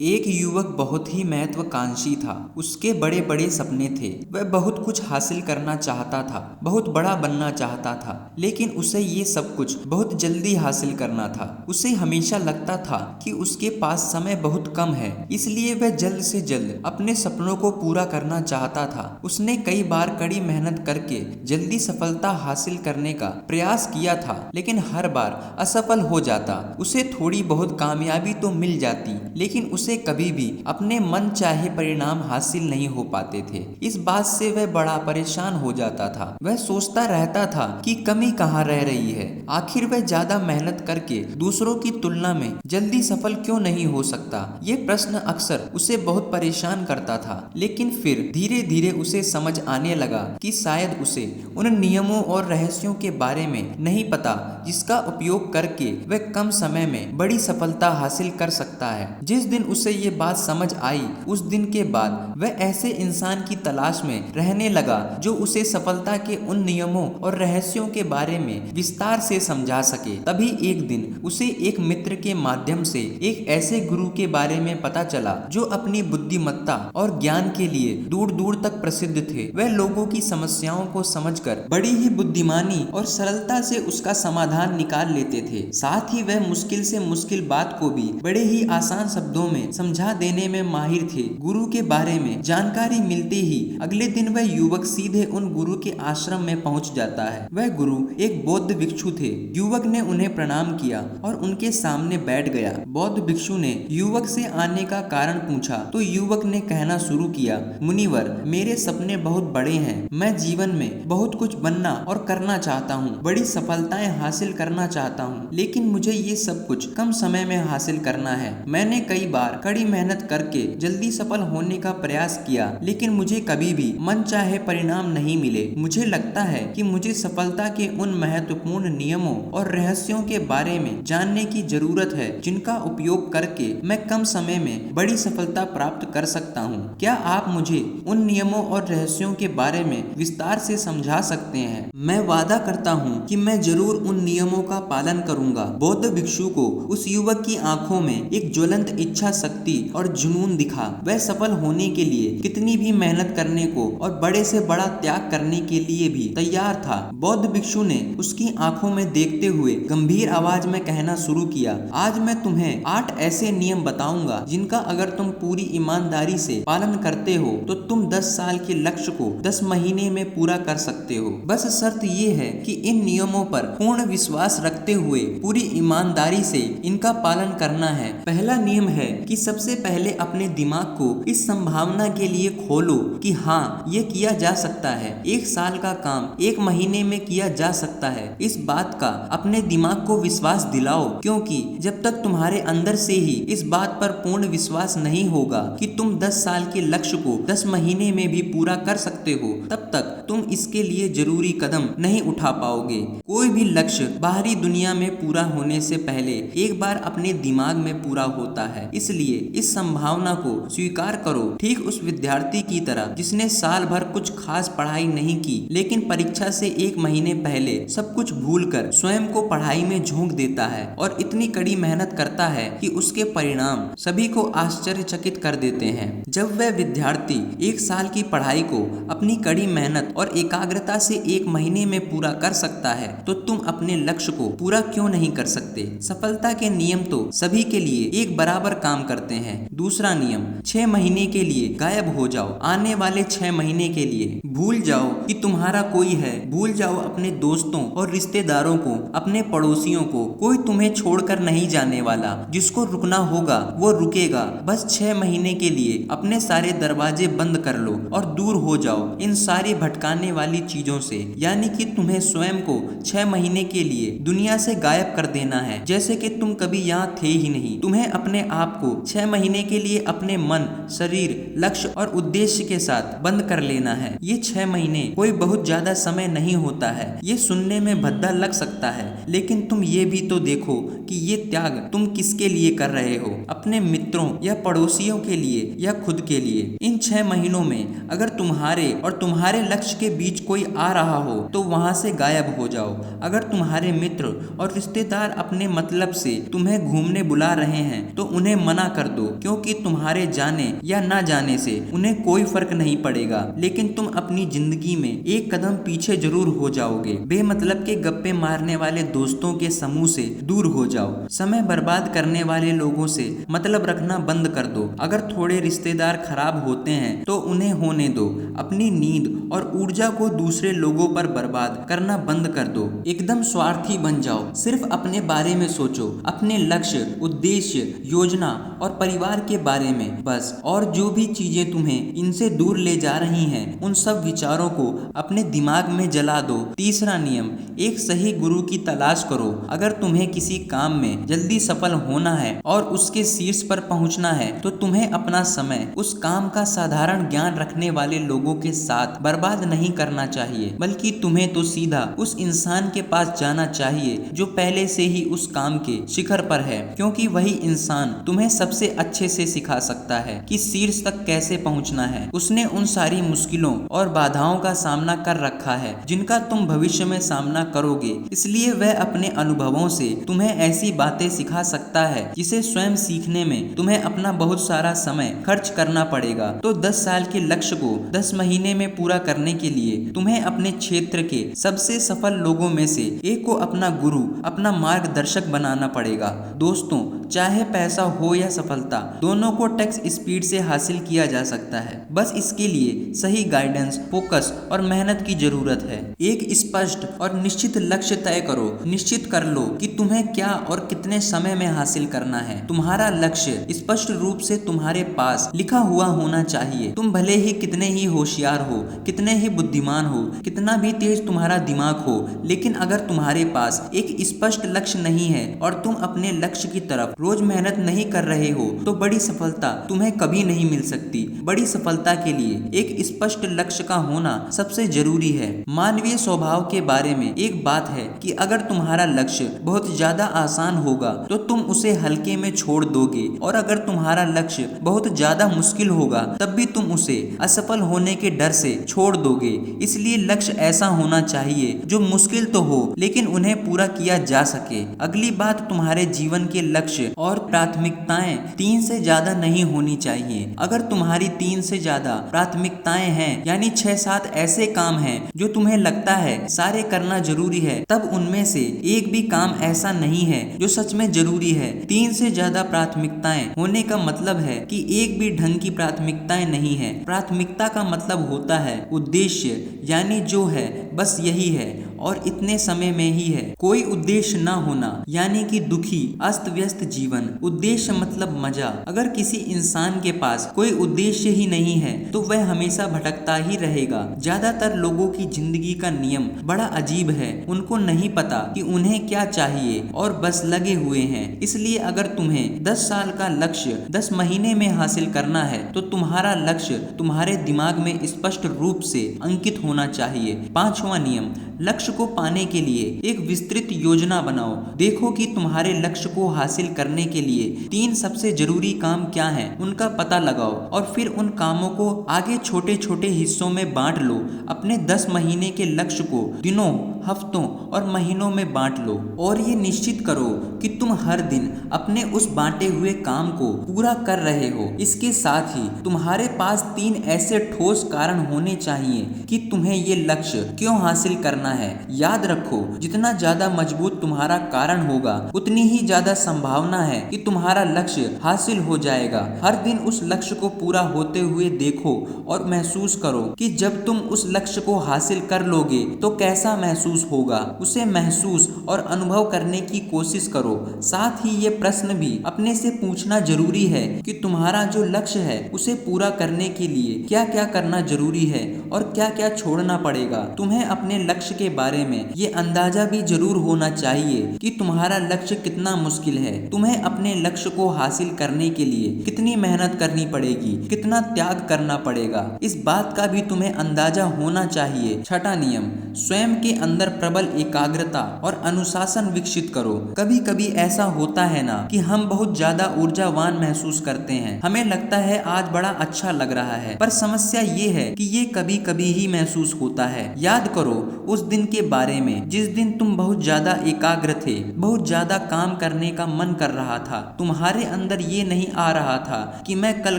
एक युवक बहुत ही महत्वाकांक्षी था। उसके बड़े बड़े सपने थे। वह बहुत कुछ हासिल करना चाहता था, बहुत बड़ा बनना चाहता था, लेकिन उसे ये सब कुछ बहुत जल्दी हासिल करना था। उसे हमेशा लगता था कि उसके पास समय बहुत कम है, इसलिए वह जल्द से जल्द अपने सपनों को पूरा करना चाहता था। उसने कई बार कड़ी मेहनत करके जल्दी सफलता हासिल करने का प्रयास किया था, लेकिन हर बार असफल हो जाता। उसे थोड़ी बहुत कामयाबी तो मिल जाती, लेकिन उसे कभी भी अपने मन चाहे परिणाम हासिल नहीं हो पाते थे। इस बात से वह बड़ा परेशान हो जाता था। वह सोचता रहता था कि कमी कहाँ रह रही है। आखिर वह ज्यादा मेहनत करके दूसरों की तुलना में जल्दी सफल क्यों नहीं हो सकता। ये प्रश्न अक्सर उसे बहुत परेशान करता था। लेकिन फिर धीरे धीरे उसे समझ आने लगा कि शायद उसे उन नियमों और रहस्यों के बारे में नहीं पता जिसका उपयोग करके वह कम समय में बड़ी सफलता हासिल कर सकता है। जिस दिन उसे ये बात समझ आई, उस दिन के बाद वह ऐसे इंसान की तलाश में रहने लगा जो उसे सफलता के उन नियमों और रहस्यों के बारे में विस्तार से समझा सके। तभी एक दिन उसे एक मित्र के माध्यम से एक ऐसे गुरु के बारे में पता चला जो अपनी बुद्धिमत्ता और ज्ञान के लिए दूर दूर तक प्रसिद्ध थे। वह लोगों की समस्याओं को समझकर बड़ी ही बुद्धिमानी और सरलता से उसका समाधान निकाल लेते थे। साथ ही वह मुश्किल से मुश्किल बात को भी बड़े ही आसान शब्दों में समझा देने में माहिर थे। गुरु के बारे में जानकारी मिलते ही अगले दिन वह युवक सीधे उन गुरु के आश्रम में पहुंच जाता है। वह गुरु एक बौद्ध भिक्षु थे। युवक ने उन्हें प्रणाम किया और उनके सामने बैठ गया। बौद्ध भिक्षु ने युवक से आने का कारण पूछा तो युवक ने कहना शुरू किया, मुनिवर, मेरे सपने बहुत बड़े हैं। मैं जीवन में बहुत कुछ बनना और करना चाहता हूँ, बड़ी सफलताएं हासिल करना चाहता हूँ, लेकिन मुझे ये सब कुछ कम समय में हासिल करना है। मैंने कई बार कड़ी मेहनत करके जल्दी सफल होने का प्रयास किया, लेकिन मुझे कभी भी मन चाहे परिणाम नहीं मिले। मुझे लगता है कि मुझे सफलता के उन महत्वपूर्ण नियमों और रहस्यों के बारे में जानने की जरूरत है जिनका उपयोग करके मैं कम समय में बड़ी सफलता प्राप्त कर सकता हूँ। क्या आप मुझे उन नियमों और रहस्यों के बारे में विस्तार से समझा सकते हैं? मैं वादा करता हूँ कि मैं जरूर उन नियमों का पालन करूंगा। बौद्ध भिक्षु को उस युवक की आंखों में एक ज्वलंत इच्छा शक्ति और जुनून दिखा। वह सफल होने के लिए कितनी भी मेहनत करने को और बड़े से बड़ा त्याग करने के लिए भी तैयार था। बौद्ध भिक्षु ने उसकी आंखों में देखते हुए गंभीर आवाज में कहना शुरू किया, आज मैं तुम्हें 8 ऐसे नियम बताऊंगा जिनका अगर तुम पूरी ईमानदारी से पालन करते हो तो तुम 10 साल के लक्ष्य को 10 महीने में पूरा कर सकते हो। बस शर्त ये है कि इन नियमों पर पूर्ण विश्वास रखते हुए पूरी ईमानदारी से इनका पालन करना है। पहला नियम है कि सबसे पहले अपने दिमाग को इस संभावना के लिए खोलो कि हाँ, ये किया जा सकता है। 1 साल का काम 1 महीने में किया जा सकता है। इस बात का अपने दिमाग को विश्वास दिलाओ, क्योंकि जब तक तुम्हारे अंदर से ही इस बात पर पूर्ण विश्वास नहीं होगा कि तुम 10 साल के लक्ष्य को 10 महीने में भी पूरा कर सकते हो, तब तक तुम इसके लिए जरूरी कदम नहीं उठा पाओगे। कोई भी लक्ष्य बाहरी दुनिया में पूरा होने से पहले एक बार अपने दिमाग में पूरा होता है, इसलिए इस संभावना को स्वीकार करो। ठीक उस विद्यार्थी की तरह जिसने साल भर कुछ खास पढ़ाई नहीं की, लेकिन परीक्षा से 1 महीने पहले सब कुछ भूलकर स्वयं को पढ़ाई में झोंक देता है और इतनी कड़ी मेहनत करता है कि उसके परिणाम सभी को आश्चर्यचकित कर देते हैं। जब वह विद्यार्थी 1 साल की पढ़ाई को अपनी कड़ी मेहनत और एकाग्रता से 1 महीने में पूरा कर सकता है, तो तुम अपने लक्ष्य को पूरा क्यों नहीं कर सकते? सफलता के नियम तो सभी के लिए एक बराबर काम करते हैं। दूसरा नियम, 6 महीने के लिए गायब हो जाओ। आने वाले 6 महीने के लिए भूल जाओ कि तुम्हारा कोई है। भूल जाओ अपने दोस्तों और रिश्तेदारों को, अपने पड़ोसियों को। कोई तुम्हें छोड़कर नहीं जाने वाला। जिसको रुकना होगा वो रुकेगा। बस 6 महीने के लिए अपने सारे दरवाजे बंद कर लो और दूर हो जाओ इन सारी भटकाने वाली चीजों से। यानी कि तुम्हें स्वयं को 6 महीने के लिए दुनिया से गायब कर देना है, जैसे कि तुम कभी यहाँ थे ही नहीं। तुम्हें अपने आप को 6 महीने के लिए अपने मन, शरीर, लक्ष्य और उद्देश्य के साथ बंद कर लेना है। ये 6 महीने कोई बहुत ज्यादा समय नहीं होता है। ये सुनने में भद्दा लग सकता है, लेकिन तुम ये भी तो देखो कि ये त्याग तुम किसके लिए कर रहे हो? अपने मित्रों या पड़ोसियों के लिए या खुद के लिए? इन 6 महीनों में अगर तुम्हारे और तुम्हारे लक्ष्य के बीच कोई आ रहा हो तो वहां से गायब हो जाओ। अगर तुम्हारे मित्र और रिश्तेदार अपने मतलब से तुम्हें घूमने बुला रहे हैं तो उन्हें मना कर दो, क्योंकि तुम्हारे जाने या ना जाने से उन्हें कोई फर्क नहीं पड़ेगा, लेकिन तुम अपनी जिंदगी में एक कदम पीछे जरूर हो जाओगे। बेमतलब के गप्पे मारने वाले दोस्तों के समूह से दूर हो जाओ। समय बर्बाद करने वाले लोगों से मतलब रखना बंद कर दो। अगर थोड़े रिश्तेदार खराब होते हैं तो उन्हें होने दो। अपनी नींद और ऊर्जा को दूसरे लोगों पर बर्बाद करना बंद कर दो। एकदम स्वार्थी बन जाओ। सिर्फ अपने बारे में सोचो, अपने लक्ष्य, उद्देश्य, योजना और परिवार के बारे में बस। और जो भी चीजें तुम्हें इनसे दूर ले जा रही हैं, उन सब विचारों को अपने दिमाग में जला दो। तीसरा नियम, एक सही गुरु की तलाश करो। अगर तुम्हें किसी काम में जल्दी सफल होना है और उसके शीर्ष पर पहुंचना है, तो तुम्हें अपना समय उस काम का साधारण ज्ञान रखने वाले लोगों के साथ बर्बाद नहीं करना चाहिए, बल्कि तुम्हें तो सीधा उस इंसान के पास जाना चाहिए जो पहले से ही उस काम के शिखर पर है, क्योंकि वही इंसान तुम्हें सबसे अच्छे से सिखा सकता है कि शीर्ष तक कैसे पहुंचना है। उसने उन सारी मुश्किलों और बाधाओं का सामना कर रखा है जिनका तुम भविष्य में सामना करोगे, इसलिए वह अपने अनुभवों से तुम्हें ऐसी बातें सिखा सकता है जिसे स्वयं सीखने में तुम्हें अपना बहुत सारा समय खर्च करना पड़ेगा। तो 10 साल के लक्ष्य को 10 महीने में पूरा करने के लिए तुम्हें अपने क्षेत्र के सबसे सफल लोगों में से एक को अपना गुरु, अपना मार्गदर्शक बनाना पड़ेगा। दोस्तों, चाहे पैसा हो या सफलता, दोनों को टैक्स स्पीड से हासिल किया जा सकता है। बस इसके लिए सही गाइडेंस, फोकस और मेहनत की जरूरत है। एक स्पष्ट और निश्चित लक्ष्य तय करो। निश्चित कर लो कि तुम्हें क्या और कितने समय में हासिल करना है। तुम्हारा लक्ष्य स्पष्ट रूप से तुम्हारे पास लिखा हुआ होना चाहिए। तुम भले ही कितने ही होशियार हो, कितने ही बुद्धिमान हो, कितना भी तेज तुम्हारा दिमाग हो, लेकिन अगर तुम्हारे पास एक स्पष्ट लक्ष्य नहीं है और तुम अपने लक्ष्य की तरफ रोज मेहनत नहीं कर रहे हो, तो बड़ी सफलता तुम्हें कभी नहीं मिल सकती। बड़ी सफलता के लिए एक स्पष्ट लक्ष्य का होना सबसे जरूरी है। मानवीय स्वभाव के बारे में एक बात है कि अगर तुम्हारा लक्ष्य बहुत ज्यादा आसान होगा तो तुम उसे हल्के में छोड़ दोगे, और अगर तुम्हारा लक्ष्य बहुत ज्यादा मुश्किल होगा तब भी तुम उसे असफल होने के डर से छोड़ दोगे। इसलिए लक्ष्य ऐसा होना चाहिए जो मुश्किल तो हो, लेकिन उन्हें पूरा किया जा सके। अगली बात, तुम्हारे जीवन के लक्ष्य और प्राथमिकताएं 3 से ज्यादा नहीं होनी चाहिए। अगर तुम्हारी 3 से ज्यादा प्राथमिकताएं हैं, यानी 6-7 ऐसे काम हैं जो तुम्हें लगता है सारे करना जरूरी है, तब उनमें से एक भी काम ऐसा नहीं है जो सच में जरूरी है। 3 से ज्यादा प्राथमिकताएं होने का मतलब है कि एक भी ढंग की प्राथमिकताएं नहीं है। प्राथमिकता का मतलब होता है उद्देश्य, यानी जो है बस यही है और इतने समय में ही है। कोई उद्देश्य ना होना यानी कि दुखी, अस्त व्यस्त जीवन। उद्देश्य मतलब मजा। अगर किसी इंसान के पास कोई उद्देश्य ही नहीं है तो वह हमेशा भटकता ही रहेगा। ज्यादातर लोगों की जिंदगी का नियम बड़ा अजीब है। उनको नहीं पता कि उन्हें क्या चाहिए और बस लगे हुए हैं। इसलिए अगर तुम्हें 10 साल का लक्ष्य 10 महीने में हासिल करना है तो तुम्हारा लक्ष्य तुम्हारे दिमाग में स्पष्ट रूप से अंकित होना चाहिए। 5वां नियम, लक्ष्य को पाने के लिए एक विस्तृत योजना बनाओ। देखो कि तुम्हारे लक्ष्य को हासिल करने के लिए 3 सबसे जरूरी काम क्या हैं, उनका पता लगाओ और फिर उन कामों को आगे छोटे छोटे हिस्सों में बांट लो। अपने 10 महीने के लक्ष्य को दिनों, हफ्तों और महीनों में बांट लो और ये निश्चित करो कि तुम हर दिन अपने उस बांटे हुए काम को पूरा कर रहे हो। इसके साथ ही तुम्हारे पास 3 ऐसे ठोस कारण होने चाहिए कि तुम्हें ये लक्ष्य क्यों हासिल करना है। याद रखो, जितना ज्यादा मजबूत तुम्हारा कारण होगा उतनी ही ज्यादा संभावना है कि तुम्हारा लक्ष्य हासिल हो जाएगा। हर दिन उस लक्ष्य को पूरा होते हुए देखो और महसूस करो कि जब तुम उस लक्ष्य को हासिल कर लोगे तो कैसा महसूस होगा। उसे महसूस और अनुभव करने की कोशिश करो। साथ ही ये प्रश्न भी अपने से पूछना जरूरी है कि तुम्हारा जो लक्ष्य है उसे पूरा करने के लिए क्या क्या करना जरूरी है और क्या क्या छोड़ना पड़ेगा। तुम्हें अपने लक्ष्य के बारे में ये अंदाजा भी जरूर होना चाहिए कि तुम्हारा लक्ष्य कितना मुश्किल है। तुम्हें अपने लक्ष्य को हासिल करने के लिए कितनी मेहनत करनी पड़ेगी, कितना त्याग करना पड़ेगा, इस बात का भी तुम्हें अंदाजा होना चाहिए। 6वां नियम, स्वयं के अंदर प्रबल एकाग्रता और अनुशासन विकसित करो। कभी कभी ऐसा होता है ना कि हम बहुत ज्यादा ऊर्जावान महसूस करते हैं। हमें लगता है आज बड़ा अच्छा लग रहा है, पर समस्या ये है कि ये कभी कभी ही महसूस होता है। याद करो, उस दिन के बारे में जिस दिन तुम बहुत ज्यादा एकाग्र थे, बहुत ज्यादा काम करने का मन कर रहा था। तुम्हारे अंदर ये नहीं आ रहा था कि मैं कल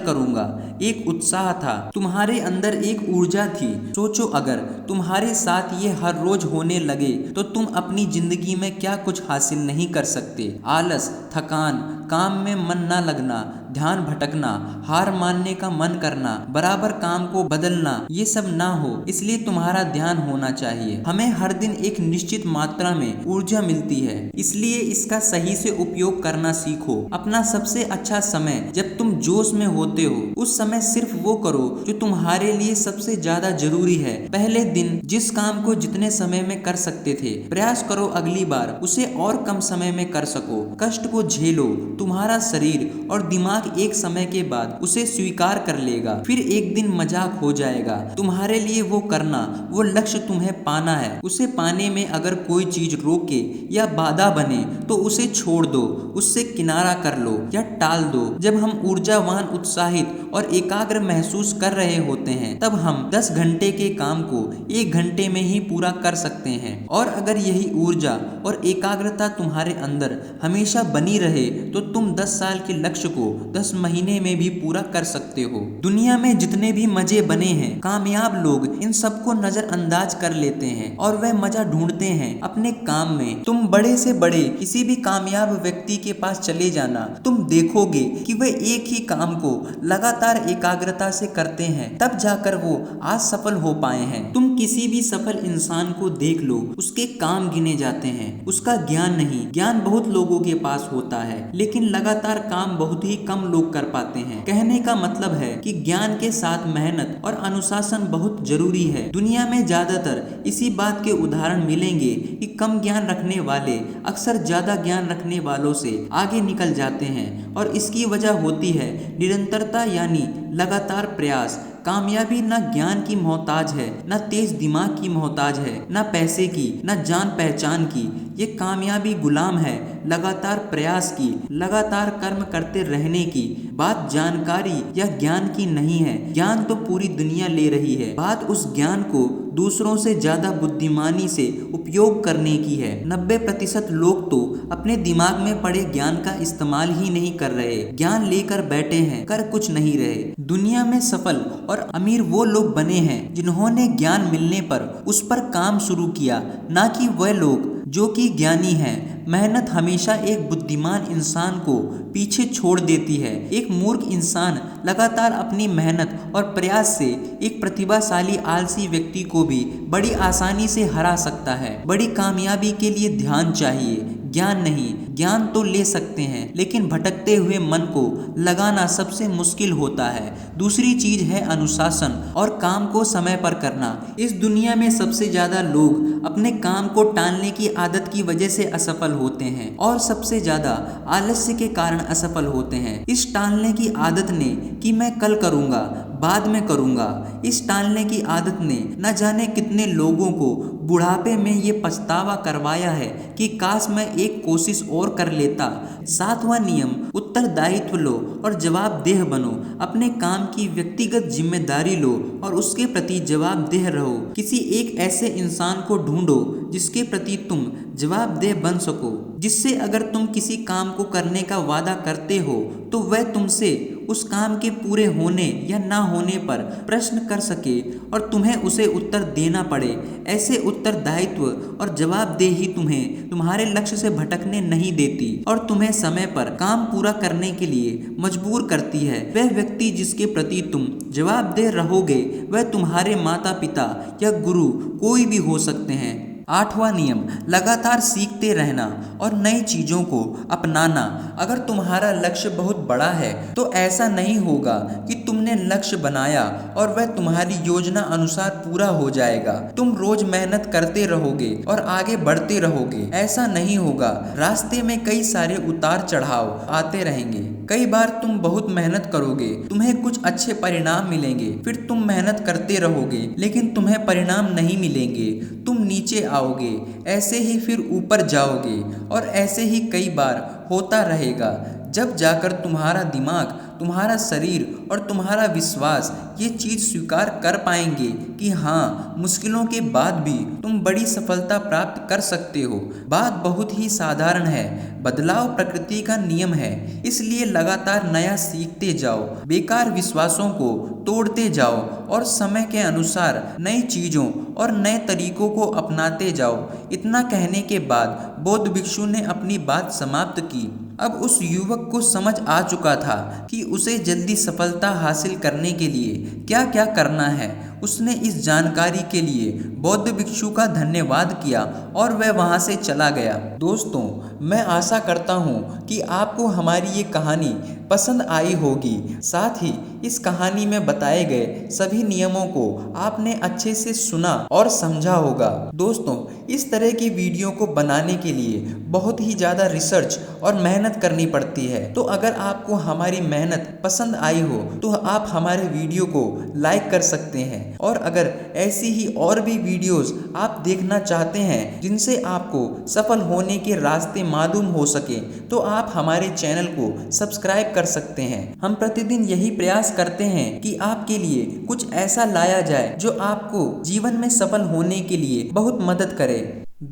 करूंगा। एक उत्साह था, तुम्हारे अंदर एक ऊर्जा थी। सोचो, अगर तुम्हारे साथ ये हर रोज होने लगे तो तुम अपनी जिंदगी में क्या कुछ हासिल नहीं कर सकते। आलस, थकान, काम में मन न लगना, ध्यान भटकना, हार मानने का मन करना, बराबर काम को बदलना, ये सब ना हो। इसलिए तुम्हारा ध्यान होना चाहिए। हमें हर दिन एक निश्चित मात्रा में ऊर्जा मिलती है, इसलिए इसका सही से उपयोग करना सीखो। अपना सबसे अच्छा समय जब तुम जोश में होते हो, उस समय सिर्फ वो करो जो तुम्हारे लिए सबसे ज्यादा जरूरी है। पहले दिन जिस काम को जितने समय में कर सकते थे, प्रयास करो अगली बार उसे और कम समय में कर सको। कष्ट को झेलो, तुम्हारा शरीर और दिमाग एक समय के बाद उसे स्वीकार कर लेगा। फिर एक दिन मजाक हो जाएगा। तुम्हारे लिए वो करना, वो लक्ष्य तुम्हें पाना है। उसे पाने में अगर कोई चीज रोके या बाधा बने तो उसे छोड़ दो, उससे किनारा कर लो या टाल दो। जब हम ऊर्जावान, उत्साहित और एकाग्र महसूस कर रहे होते हैं, तब हम 10 घंटे के काम को 1 घंटे में ही पूरा कर सकते हैं। और अगर यही ऊर्जा और एकाग्रता तुम्हारे अंदर हमेशा बनी रहे तो तुम 10 साल के लक्ष्य को 10 महीने में भी पूरा कर सकते हो। दुनिया में जितने भी मजे बने हैं, कामयाब लोग इन सबको नजरअंदाज कर लेते हैं और वह मजा ढूंढते हैं अपने काम में। तुम बड़े से बड़े किसी भी कामयाब व्यक्ति के पास चले जाना, तुम देखोगे कि वह एक ही काम को लगातार एकाग्रता से करते हैं, तब जाकर वो आज सफल हो पाए हैं। तुम किसी भी सफल इंसान को देख लो, उसके काम गिने जाते हैं, उसका ज्ञान नहीं। ज्ञान बहुत लोगों के पास होता है, लेकिन लगातार काम बहुत ही कम लोग कर पाते हैं। कहने का मतलब है कि ज्ञान के साथ मेहनत और अनुशासन बहुत जरूरी है। दुनिया में ज्यादातर इसी बात के उदाहरण मिलेंगे कि कम ज्ञान रखने वाले अक्सर ज्यादा ज्ञान रखने वालों से आगे निकल जाते हैं, और इसकी वजह होती है निरंतरता, यानी लगातार प्रयास। कामयाबी न ज्ञान की मोहताज है, न तेज दिमाग की मोहताज है, न पैसे की, न जान पहचान की। ये कामयाबी गुलाम है लगातार प्रयास की, लगातार कर्म करते रहने की। बात जानकारी या ज्ञान की नहीं है, ज्ञान तो पूरी दुनिया ले रही है। बात उस ज्ञान को दूसरों से ज्यादा बुद्धिमानी से उपयोग करने की है। 90% लोग तो अपने दिमाग में पड़े ज्ञान का इस्तेमाल ही नहीं कर रहे, ज्ञान लेकर बैठे हैं, कर कुछ नहीं रहे। दुनिया में सफल और अमीर वो लोग बने हैं जिन्होंने ज्ञान मिलने पर उस पर काम शुरू किया, ना कि वह लोग जो कि ज्ञानी हैं। मेहनत हमेशा एक बुद्धिमान इंसान को पीछे छोड़ देती है। एक मूर्ख इंसान लगातार अपनी मेहनत और प्रयास से एक प्रतिभाशाली आलसी व्यक्ति को भी बड़ी आसानी से हरा सकता है। बड़ी कामयाबी के लिए ध्यान चाहिए, ज्ञान नहीं। ज्ञान तो ले सकते हैं, लेकिन भटकते हुए मन को लगाना सबसे मुश्किल होता है। दूसरी चीज है अनुशासन और काम को समय पर करना। इस दुनिया में सबसे ज्यादा लोग अपने काम को टालने की आदत की वजह से असफल होते हैं, और सबसे ज्यादा आलस्य के कारण असफल होते हैं। इस टालने की आदत ने कि मैं कल करूंगा, बाद में करूंगा, इस टालने की आदत ने न जाने कितने लोगों को बुढ़ापे में ये पछतावा करवाया है कि काश मैं एक कोशिश और कर लेता। 7वां नियम, उत्तरदायित्व लो और जवाबदेह बनो। अपने काम की व्यक्तिगत जिम्मेदारी लो और उसके प्रति जवाबदेह रहो। किसी एक ऐसे इंसान को ढूंढो जिसके प्रति तुम जवाबदेह बन सको, जिससे अगर तुम किसी काम को करने का वादा करते हो तो वह तुमसे उस काम के पूरे होने या ना होने पर प्रश्न कर सके और तुम्हें उसे उत्तर देना पड़े। ऐसे उत्तरदायित्व और जवाबदेही तुम्हें तुम्हारे लक्ष्य से भटकने नहीं देती और तुम्हें समय पर काम पूरा करने के लिए मजबूर करती है। वह व्यक्ति जिसके प्रति तुम जवाबदेह रहोगे वह तुम्हारे माता पिता या गुरु कोई भी हो सकते हैं। 8वां नियम, लगातार सीखते रहना और नई चीजों को अपनाना। अगर तुम्हारा लक्ष्य बहुत बड़ा है तो ऐसा नहीं होगा कि तुमने लक्ष्य बनाया और वह तुम्हारी योजना अनुसार पूरा हो जाएगा। तुम रोज मेहनत करते रहोगे और आगे बढ़ते रहोगे, ऐसा नहीं होगा। रास्ते में कई सारे उतार चढ़ाव आते रहेंगे। कई बार तुम बहुत मेहनत करोगे, तुम्हें कुछ अच्छे परिणाम मिलेंगे, फिर तुम मेहनत करते रहोगे लेकिन तुम्हें परिणाम नहीं मिलेंगे, तुम नीचे आओगे, ऐसे ही फिर ऊपर जाओगे और ऐसे ही कई बार होता रहेगा, जब जाकर तुम्हारा दिमाग तुम्हारा शरीर और तुम्हारा विश्वास ये चीज स्वीकार कर पाएंगे कि हाँ, मुश्किलों के बाद भी तुम बड़ी सफलता प्राप्त कर सकते हो। बात बहुत ही साधारण है, बदलाव प्रकृति का नियम है, इसलिए लगातार नया सीखते जाओ, बेकार विश्वासों को तोड़ते जाओ और समय के अनुसार नई चीजों और नए तरीकों को अपनाते जाओ। इतना कहने के बाद बौद्ध भिक्षु ने अपनी बात समाप्त की। अब उस युवक को समझ आ चुका था कि उसे जल्दी सफलता हासिल करने के लिए क्या क्या करना है। उसने इस जानकारी के लिए बौद्ध भिक्षु का धन्यवाद किया और वह वहां से चला गया। दोस्तों, मैं आशा करता हूँ कि आपको हमारी ये कहानी पसंद आई होगी। साथ ही इस कहानी में बताए गए सभी नियमों को आपने अच्छे से सुना और समझा होगा। दोस्तों, इस तरह की वीडियो को बनाने के लिए बहुत ही ज़्यादा रिसर्च और मेहनत करनी पड़ती है। तो अगर आपको हमारी मेहनत पसंद आई हो तो आप हमारे वीडियो को लाइक कर सकते हैं, और अगर ऐसी ही और भी वीडियोस आप देखना चाहते हैं जिनसे आपको सफल होने के रास्ते मालूम हो सके, तो आप हमारे चैनल को सब्सक्राइब कर सकते हैं। हम प्रतिदिन यही प्रयास करते हैं कि आपके लिए कुछ ऐसा लाया जाए जो आपको जीवन में सफल होने के लिए बहुत मदद करे।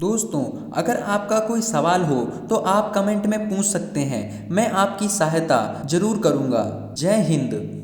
दोस्तों, अगर आपका कोई सवाल हो तो आप कमेंट में पूछ सकते हैं, मैं आपकी सहायता जरूर करूंगा। जय हिंद।